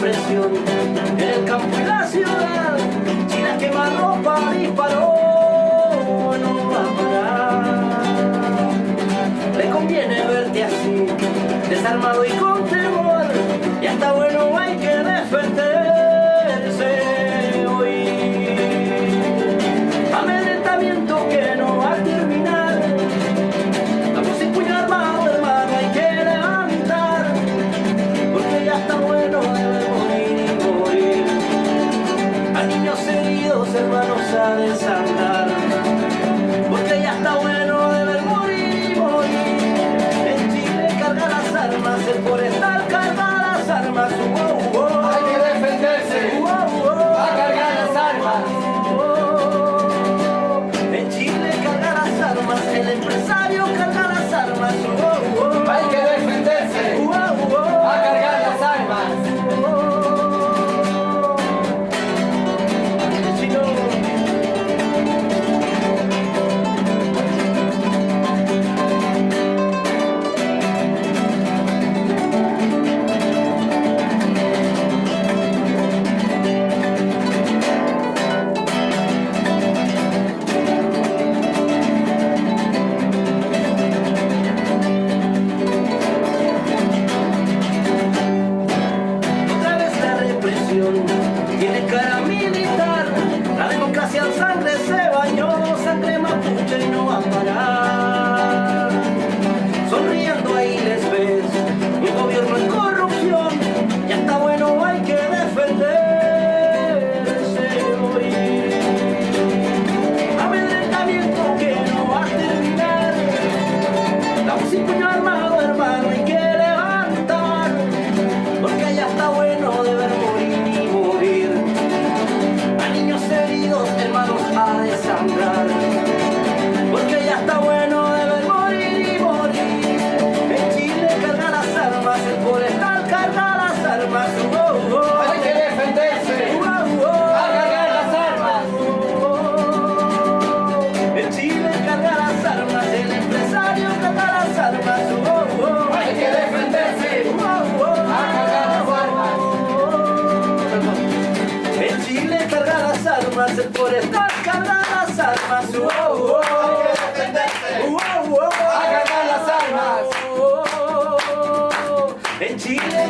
represión en el campo y la ciudad. China quema ropa, disparó, no va a parar. Le conviene verte así, desarmado y con temor, y hasta bueno hay que defenderse hoy. Amedrentamiento que no va a terminar, vamos sin puño armado, hermano, hay que levantar, porque ya está bueno de morir y morir. A niños heridos, hermanos, a desandar, porque ya está bueno de ver morir y morir. En Chile carga las armas, el forestal carga las armas. Hay que defenderse, va a cargar las armas. En Chile carga las armas, el empresario carga las armas. Hay que defenderse, va a cargar las armas. Otra vez la represión tiene cara militar, la democracia en sangre se bañó, sangre mapuche y no va a parar. Sonriendo ahí les ves, un gobierno en corrupción, ya está bueno, hay que defenderse hoy. Amedrentamiento que no va a terminar, damos sin puño armado, hermano, hay que levantar, porque ya está bueno de ver morir y morir. A niños heridos, hermanos, a desangrar, porque ya está bueno de ver morir y morir. En Chile carga las armas, el forestal carga las armas. Hay que defenderse, va a cargar las armas. En Chile carga las armas, el empresario carga las armas. Hay que defenderse, va a cargar las armas. En Chile carga las armas, el forestal carga las armas. Hay que defenderse, va a cargar las armas. En Chile